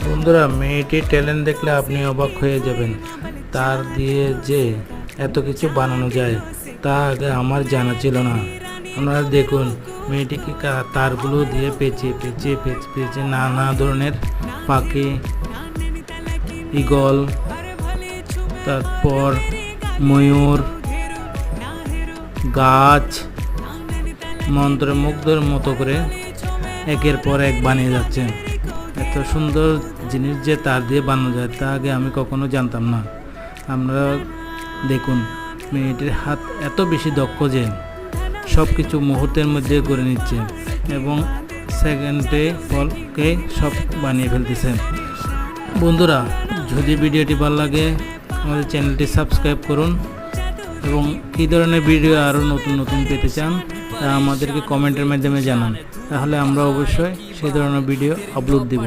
বন্ধুরা, মেয়েটির ট্যালেন্ট দেখলে আপনি অবাক হয়ে যাবেন। তার দিয়ে যে এত কিছু বানানো যায় তা আগে আমার জানা ছিল না। আপনারা দেখুন, মেয়েটিকে তারগুলো দিয়ে পেঁচিয়ে পেঁচিয়ে পেঁচিয়ে পেঁচিয়ে নানা ধরনের পাখি, ঈগল, তারপর ময়ূর, গাছ মন্ত্রমুগ্ধের মতো করে একের পর এক বানিয়ে যাচ্ছে। এত সুন্দর জিনিস যে তার দিয়ে বানানো যায় তা আগে আমি কখনো জানতাম না। আমরা দেখুন, মেয়েটির হাত এত বেশি দক্ষ যে সব কিছু মুহূর্তের মধ্যে করে নিচ্ছে এবং সেকেন্ডে ফলকে সব বানিয়ে ফেলতেছে। বন্ধুরা, যদি ভিডিওটি ভালো লাগে আমাদের চ্যানেলটি সাবস্ক্রাইব করুন এবং কী ধরনের ভিডিও আরও নতুন নতুন পেতে চান তা আমাদেরকে কমেন্টের মাধ্যমে জানান, তাহলে আমরা অবশ্যই সেই ধরনের ভিডিও আপলোড দিব।